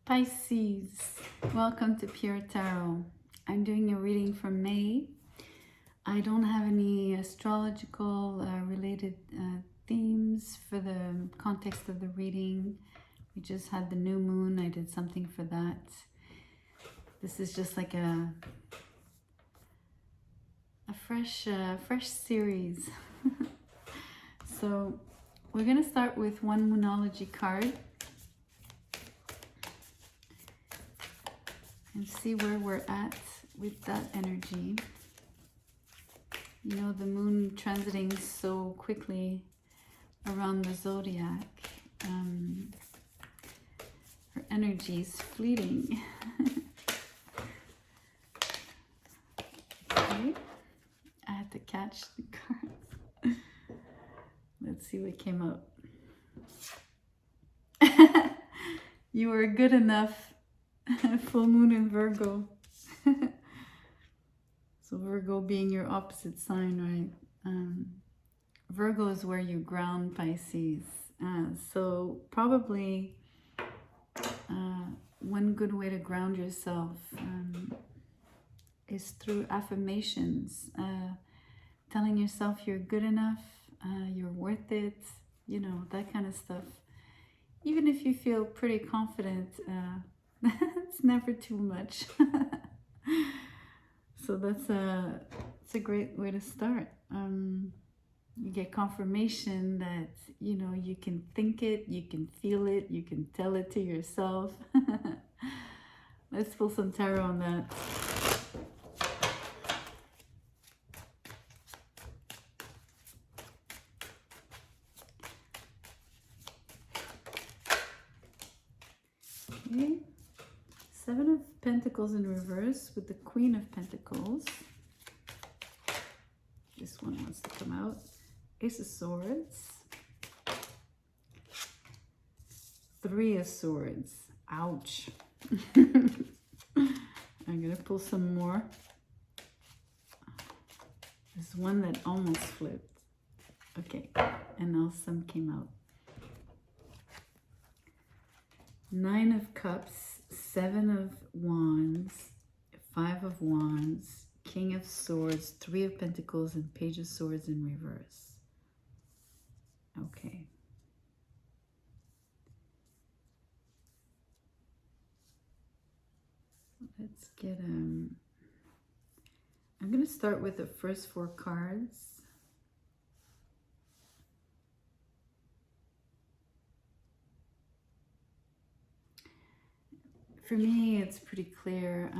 Pisces, welcome to Pure Tarot. I'm doing a reading for May. I don't have any astrological related themes for the context of the reading. We just had the new moon. I did something for that. This is just like a fresh series. So we're going to start with one Monology card and see where we're at with that energy. You know, the moon transiting so quickly around the zodiac. Her energy is fleeting. Okay, I had to catch the cards. Let's see what came up. You were good enough. Full moon in Virgo. So Virgo being your opposite sign, right? Virgo is where you ground, Pisces. So probably one good way to ground yourself is through affirmations. Telling yourself you're good enough, you're worth it, you know, that kind of stuff. Even if you feel pretty confident, it's never too much. So that's a great way to start. You get confirmation that, you know, you can think it, you can feel it, you can tell it to yourself. Let's pull some tarot on that. Okay. Seven of Pentacles in reverse with the Queen of Pentacles. This one wants to come out. Ace of Swords. Three of Swords. Ouch. I'm going to pull some more. There's one that almost flipped. Okay, and now some came out. Nine of Cups, Seven of Wands, Five of Wands, King of Swords, Three of Pentacles, and Page of Swords in reverse. Okay. Let's get I'm going to start with the first four cards. For me, it's pretty clear.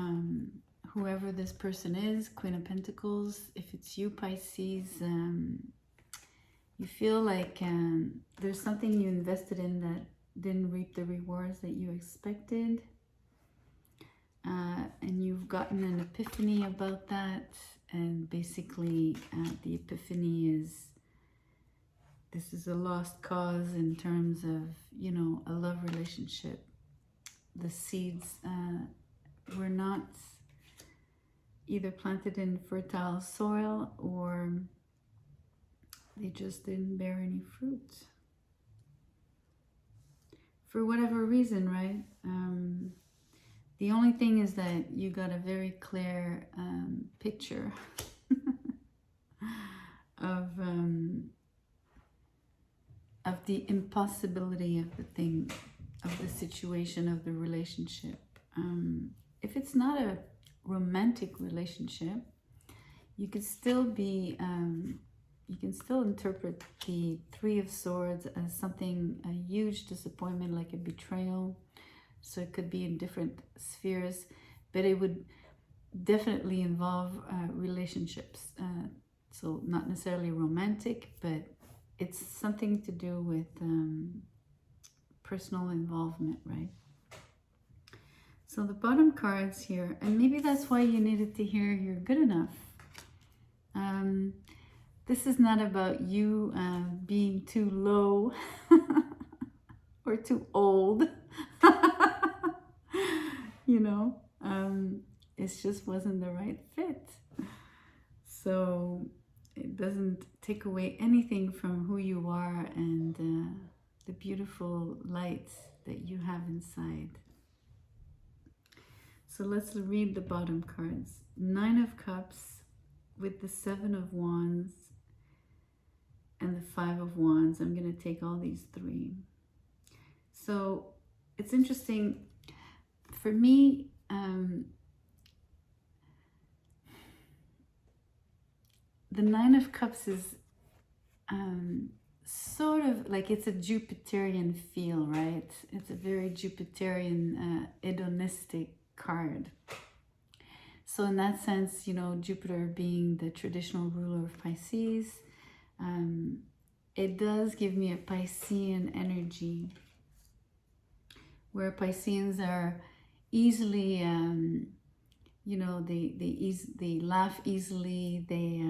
Whoever this person is, Queen of Pentacles, if it's you, Pisces, you feel like there's something you invested in that didn't reap the rewards that you expected. And you've gotten an epiphany about that. And basically, the epiphany is, this is a lost cause in terms of, you know, a love relationship. The seeds were not either planted in fertile soil or they just didn't bear any fruit. For whatever reason, right? The only thing is that you got a very clear picture of the impossibility of the thing, of the situation, of the relationship. If it's not a romantic relationship, you could still be, you can still interpret the Three of Swords as something, a huge disappointment, like a betrayal. So it could be in different spheres, but it would definitely involve relationships. So not necessarily romantic, but it's something to do with personal involvement, right? So the bottom cards here, and maybe that's why you needed to hear you're good enough. This is not about you being too low or too old. You know, it just wasn't the right fit. So it doesn't take away anything from who you are and the beautiful light that you have inside. So let's read the bottom cards. 9 of Cups with the 7 of Wands and the 5 of Wands. I'm going to take all these 3. So it's interesting for me. The 9 of Cups is sort of like, it's a Jupiterian feel, right? It's a very Jupiterian, hedonistic card. So in that sense, you know, Jupiter being the traditional ruler of Pisces, it does give me a Piscean energy, where Pisceans are easily, you know, they laugh easily, they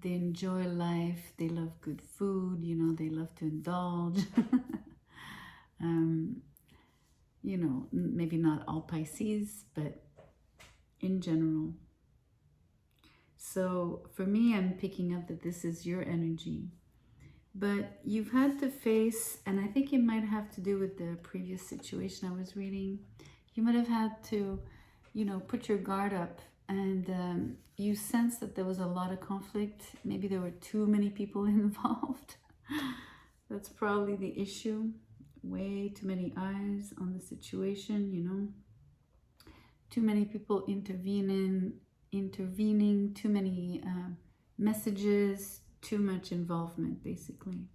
enjoy life, they love good food, you know, they love to indulge. You know, maybe not all Pisces, but in general. So for me, I'm picking up that this is your energy. But you've had to face, and I think it might have to do with the previous situation I was reading, you might have had to, you know, put your guard up, and you sense that there was a lot of conflict. Maybe there were too many people involved. That's probably the issue. Way too many eyes on the situation, you know. Too many people intervening, too many messages, too much involvement, basically.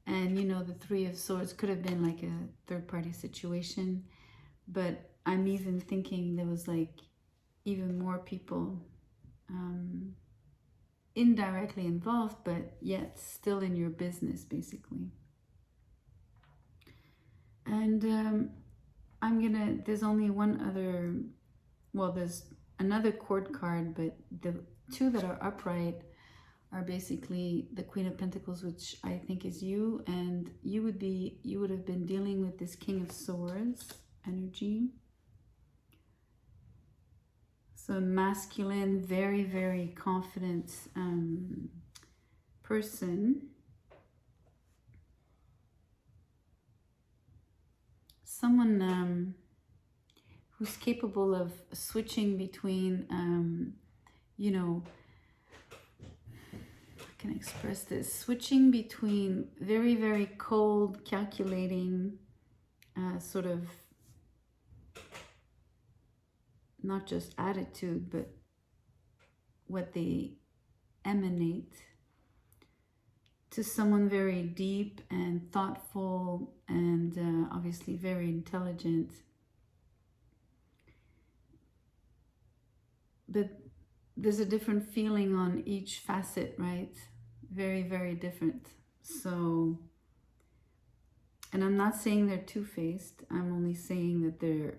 And, you know, the 3 of Swords could have been like a third-party situation, but I'm even thinking there was like even more people indirectly involved, but yet still in your business, basically. And there's only one other, well, there's another court card, but the 2 that are upright are basically the Queen of Pentacles, which I think is you, and you would have been dealing with this King of Swords energy. So masculine, very, very confident person. Someone who's capable of switching between, you know, I can express this, switching between very, very cold, calculating, sort of, not just attitude, but what they emanate, to someone very deep and thoughtful and obviously very intelligent. But there's a different feeling on each facet, right? Very, very different. So, and I'm not saying they're two-faced. I'm only saying that they're,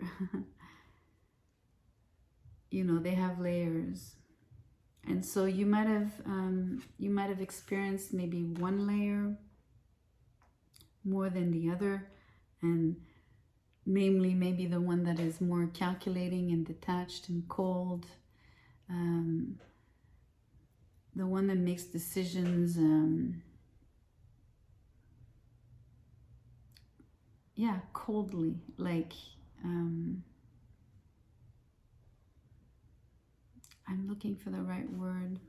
you know, they have layers. And so you might have experienced maybe one layer more than the other, and namely maybe the one that is more calculating and detached and cold, the one that makes decisions, yeah, coldly, like, I'm looking for the right word.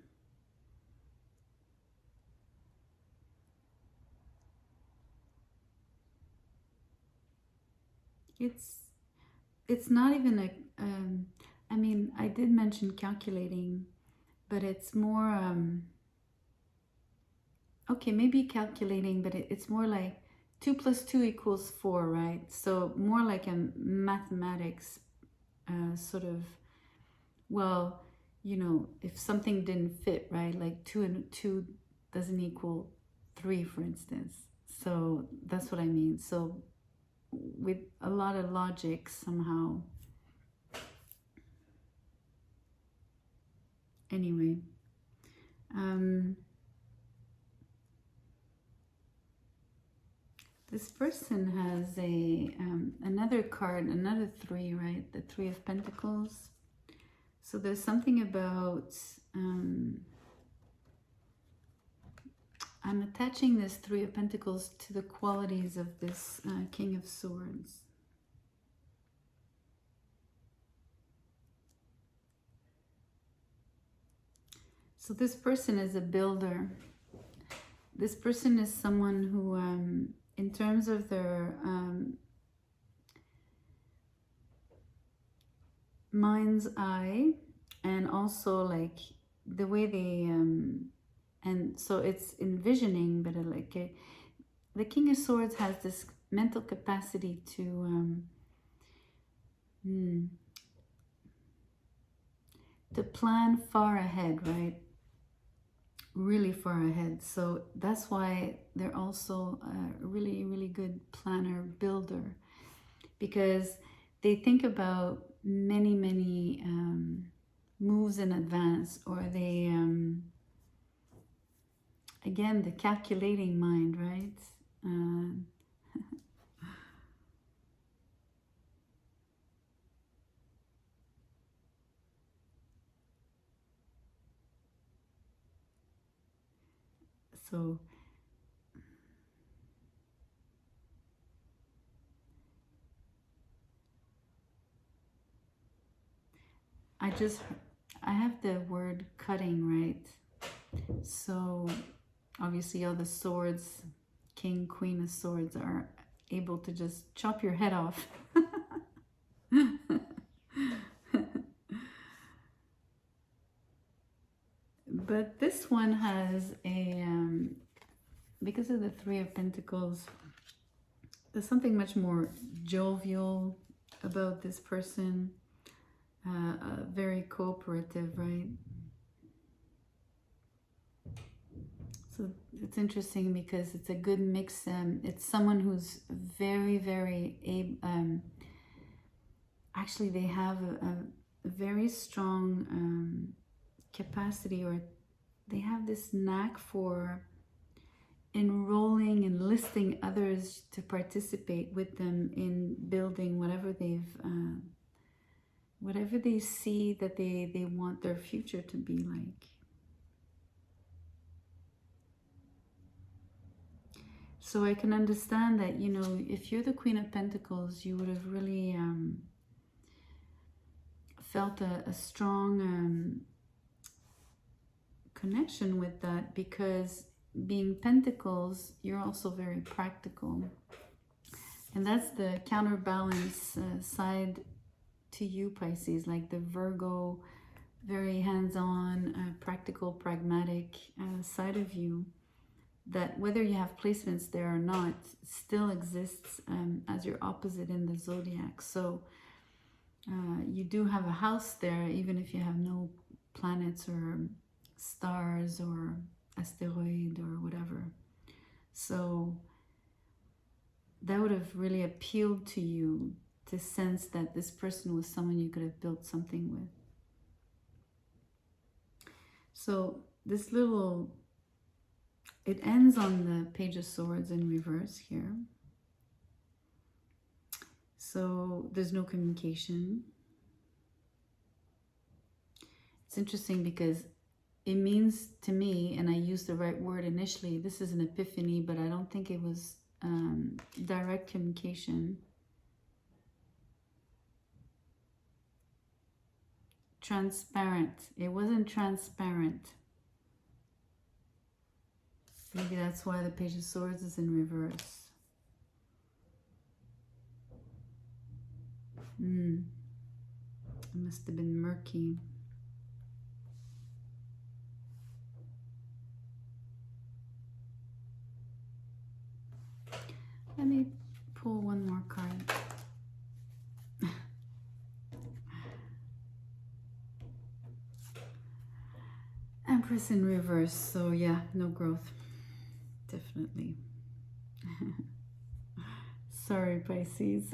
It's not even a, I mean, I did mention calculating, but it's more, okay, maybe calculating, but it's more like 2 + 2 = 4, right? So more like a mathematics sort of, well, you know, if something didn't fit, right? Like 2 and 2 doesn't equal 3, for instance. So that's what I mean. So with a lot of logic somehow. Anyway, this person has a another card, another 3, right? The 3 of Pentacles. So there's something about, I'm attaching this 3 of Pentacles to the qualities of this King of Swords. So this person is a builder. This person is someone who, in terms of their mind's eye, and also like the way they, and so it's envisioning, but the King of Swords has this mental capacity to plan far ahead, right? Really far ahead. So that's why they're also a really, really good planner, builder, because they think about many, many moves in advance, or they, again, the calculating mind, right? So I have the word cutting, right? So obviously all the swords, King, Queen of Swords, are able to just chop your head off. But this one has a, because of the Three of Pentacles, there's something much more jovial about this person, very cooperative, right? So it's interesting because it's a good mix. It's someone who's very, very, actually they have a very strong capacity, or they have this knack for enrolling, enlisting others to participate with them in building whatever whatever they see that they want their future to be like. So I can understand that, you know, if you're the Queen of Pentacles, you would have really felt a strong connection with that, because being Pentacles, you're also very practical. And that's the counterbalance side to you, Pisces, like the Virgo, very hands-on, practical, pragmatic side of you, that whether you have placements there or not, still exists as your opposite in the zodiac. So you do have a house there, even if you have no planets or stars or asteroid or whatever. So that would have really appealed to you, to sense that this person was someone you could have built something with. So this little, it ends on the Page of Swords in reverse here. So there's no communication. It's interesting because it means to me, and I used the right word initially, this is an epiphany, but I don't think it was direct communication. Transparent. It wasn't transparent. Maybe that's why the Page of Swords is in reverse. It must have been murky. Let me pull one more card. Empress in reverse, so yeah, no growth. Definitely. Sorry, Pisces.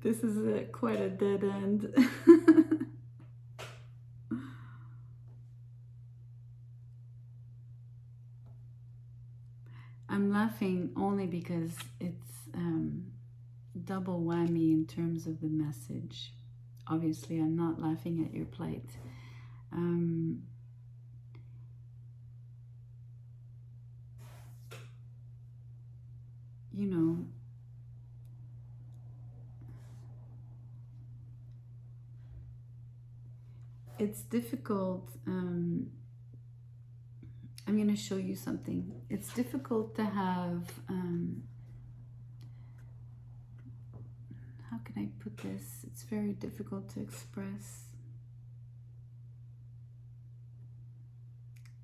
This is quite a dead end. I'm laughing only because it's double whammy in terms of the message. Obviously, I'm not laughing at your plight. You know, it's difficult. I'm going to show you something. It's difficult to have, how can I put this? It's very difficult to express.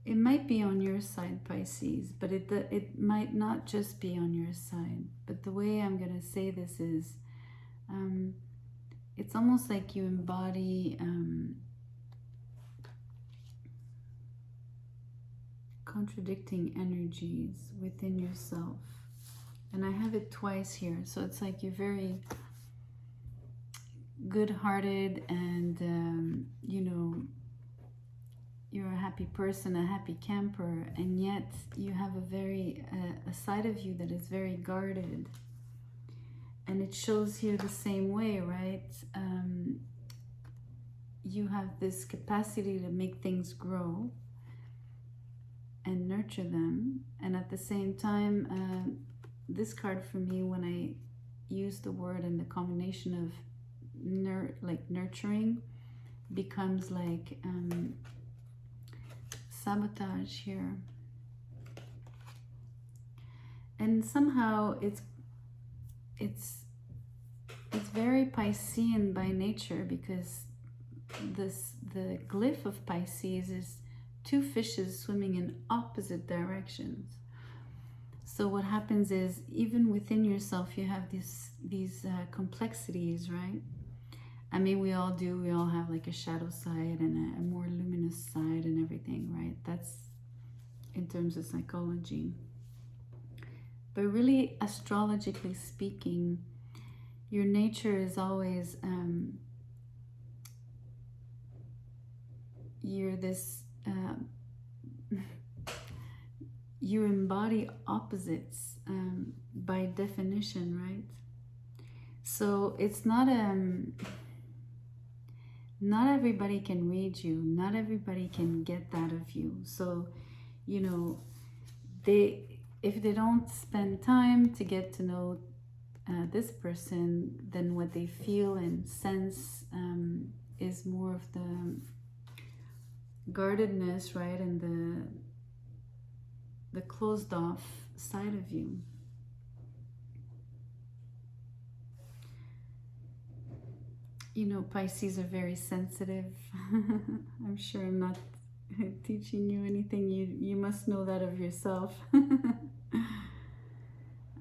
It might be on your side, Pisces, but it might not just be on your side. But the way I'm going to say this is, it's almost like you embody contradicting energies within yourself. And I have it twice here. So it's like you're very good-hearted and, you know, you're a happy person, a happy camper, and yet you have a very, a side of you that is very guarded. And it shows here the same way, right? You have this capacity to make things grow and nurture them. And at the same time, this card for me, when I use the word and the combination of nurturing, becomes like sabotage here. And somehow it's very Piscean by nature, because the glyph of Pisces is two fishes swimming in opposite directions. So what happens is, even within yourself, you have these complexities, right? I mean, we all do. We all have like a shadow side and a more luminous side and everything, right? That's in terms of psychology. But really, astrologically speaking, your nature is always, you're this, you embody opposites by definition, right? So it's not everybody can read you. Not everybody can get that of you. So, you know, if they don't spend time to get to know this person, then what they feel and sense is more of the guardedness, right? And the closed off side of you. You know, Pisces are very sensitive. I'm sure I'm not teaching you anything. You must know that of yourself.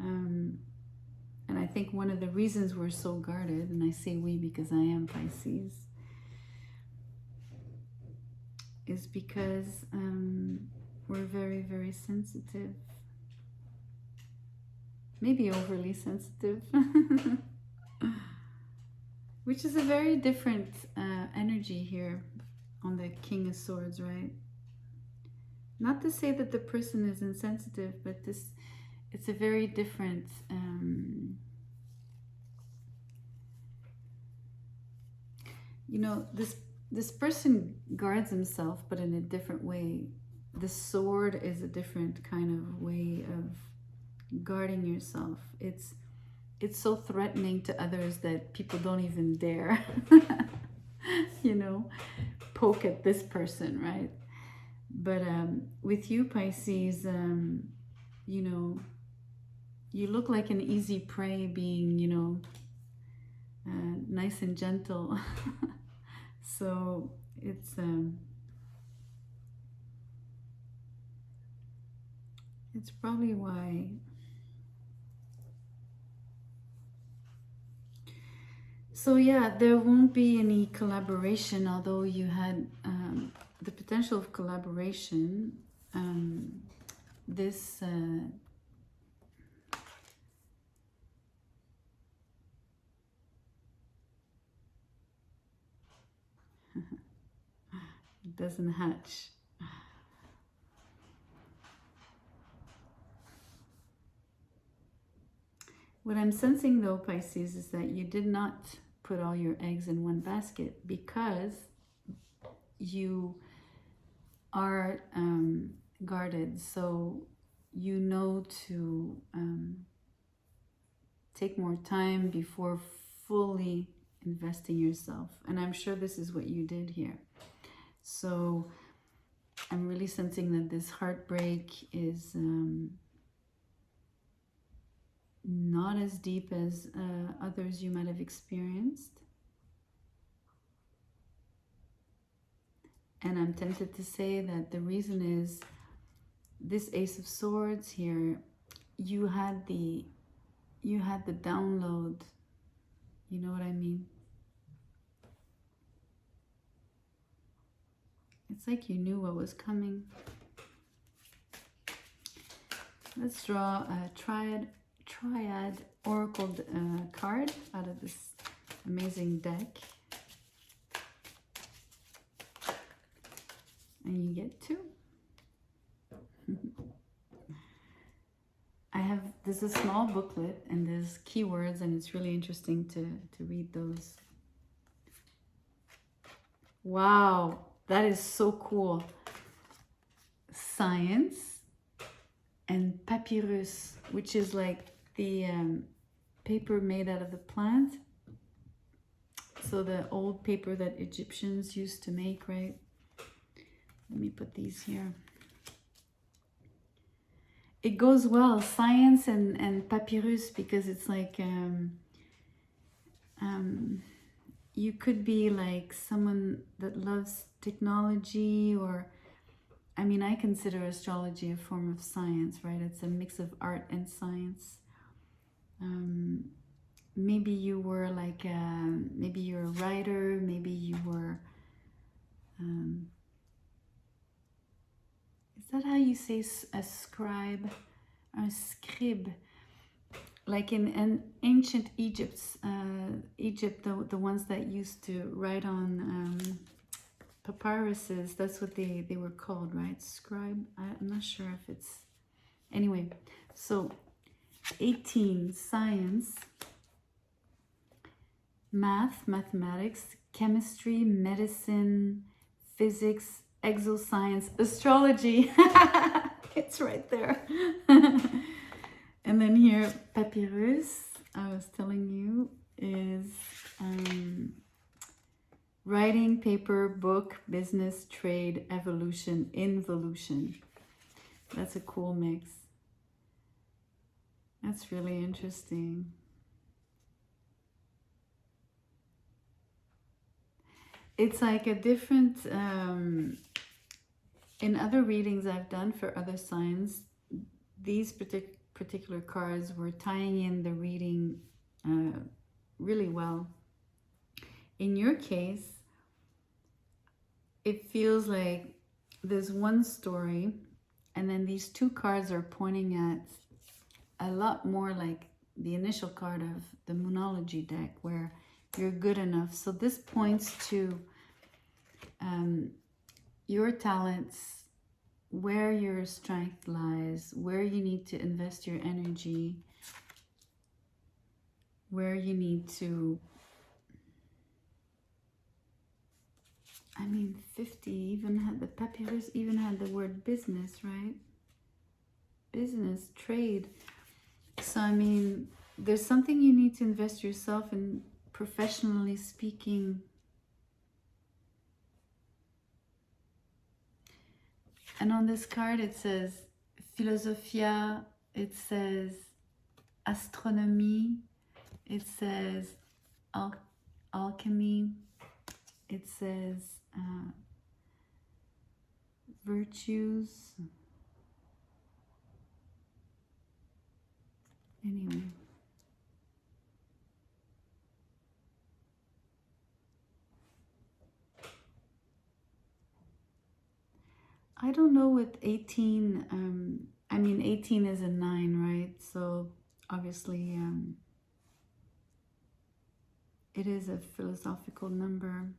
And I think one of the reasons we're so guarded, and I say we because I am Pisces, is because we're very, very sensitive. Maybe overly sensitive. Which is a very different energy here on the King of Swords, right? Not to say that the person is insensitive, but it's a very different you know, this person guards himself, but in a different way. The sword is a different kind of way of guarding yourself. It's so threatening to others that people don't even dare, you know, poke at this person, right? But with you, Pisces, you know, you look like an easy prey, being, you know, nice and gentle. So it's probably why. So yeah, there won't be any collaboration, although you had the potential of collaboration. This it doesn't hatch. What I'm sensing though, Pisces, is that you did not put all your eggs in one basket, because you are guarded. So you know to take more time before fully investing yourself. And I'm sure this is what you did here. So I'm really sensing that this heartbreak is not as deep as others you might have experienced. And I'm tempted to say that the reason is this Ace of Swords here, you had the download. You know what I mean? It's like you knew what was coming. Let's draw a triad oracle card out of this amazing deck. And you get 2. There's a small booklet and there's keywords, and it's really interesting to read those. Wow, that is so cool. Science and papyrus, which is like the paper made out of the plant. So the old paper that Egyptians used to make, right? Let me put these here. It goes well, science and papyrus, because it's like you could be like someone that loves technology, or I mean, I consider astrology a form of science, right? It's a mix of art and science. Maybe you were like maybe you're a writer, maybe you were is that how you say a scribe? A scribe. Like in ancient Egypt, the ones that used to write on papyruses, that's what they were called, right? Scribe. I'm not sure if it's... Anyway, so 18, science, mathematics, chemistry, medicine, physics, exoscience, astrology. It's right there. And then here, papyrus, I was telling you, is writing, paper, book, business, trade, evolution, involution. That's a cool mix. That's really interesting. It's like a different, in other readings I've done for other signs, these particular cards were tying in the reading really well. In your case, it feels like there's one story, and then these 2 cards are pointing at a lot more like the initial card of the Monology deck, where you're good enough. So this points to your talents, where your strength lies, where you need to invest your energy, where you need to... I mean, 50 even had the papyrus, even had the word business, right? Business, trade. So, I mean, there's something you need to invest yourself in, professionally speaking. And on this card, it says philosophia, it says astronomy, it says alchemy, it says virtues. Anyway. I don't know with 18, I mean 18 is a 9, right? So obviously it is a philosophical number,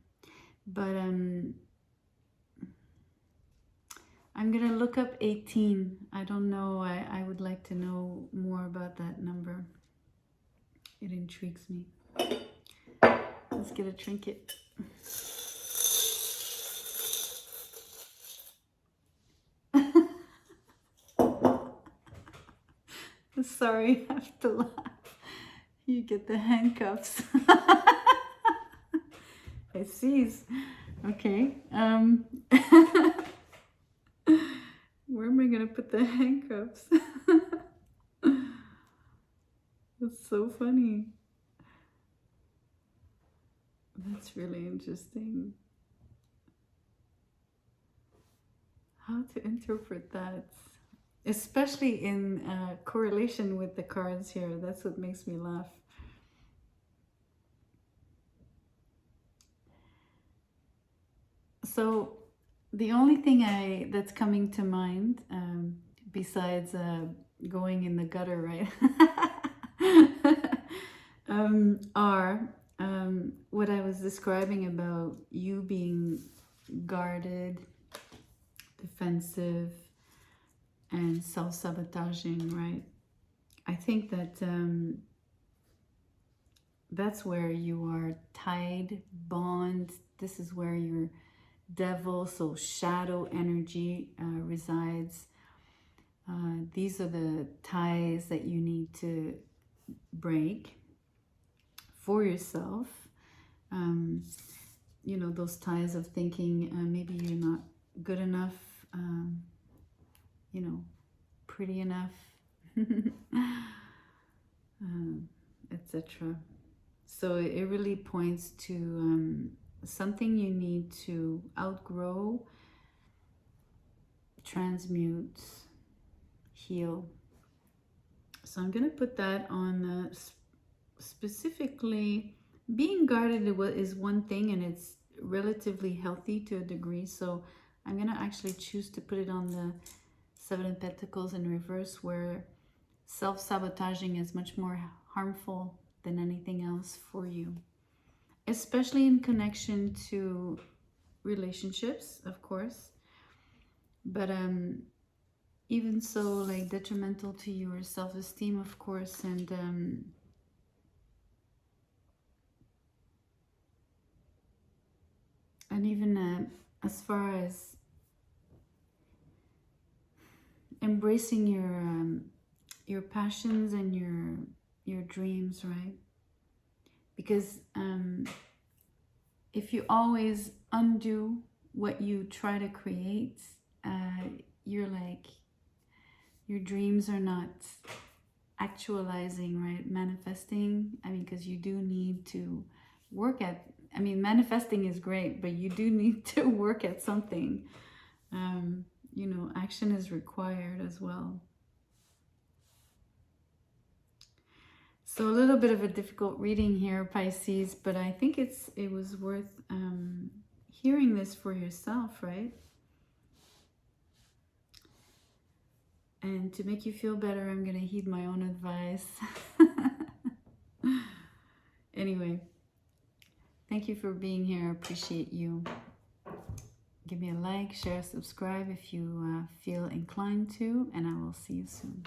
but I'm gonna look up 18. I don't know, I would like to know more about that number. It intrigues me. Let's get a trinket. Sorry, I have to laugh. You get the handcuffs. Pisces. Okay. Where am I gonna put the handcuffs? That's so funny. That's really interesting. How to interpret that, especially in correlation with the cards here. That's what makes me laugh. So the only thing that's coming to mind, besides going in the gutter, right, are what I was describing about you being guarded, defensive, and self-sabotaging, right? I think that that's where you are tied, bond. This is where your devil, so shadow energy, resides. These are the ties that you need to break for yourself. You know, those ties of thinking maybe you're not good enough, you know, pretty enough, etc. So it really points to something you need to outgrow, transmute, heal. So I'm going to put that on specifically being guarded is one thing, and it's relatively healthy to a degree. So I'm going to actually choose to put it on the Seven of Pentacles in reverse, where self-sabotaging is much more harmful than anything else for you, especially in connection to relationships, of course, but even so, like detrimental to your self-esteem, of course, and even as far as embracing your passions and your dreams, right? Because if you always undo what you try to create, you're like, your dreams are not actualizing, right? Manifesting. I mean, because you do need to work at, I mean, manifesting is great, but you do need to work at something. You know, action is required as well. So a little bit of a difficult reading here, Pisces, but I think it was worth hearing this for yourself, right? And to make you feel better, I'm going to heed my own advice. Anyway, thank you for being here. I appreciate you. Give me a like, share, subscribe if you feel inclined to, and I will see you soon.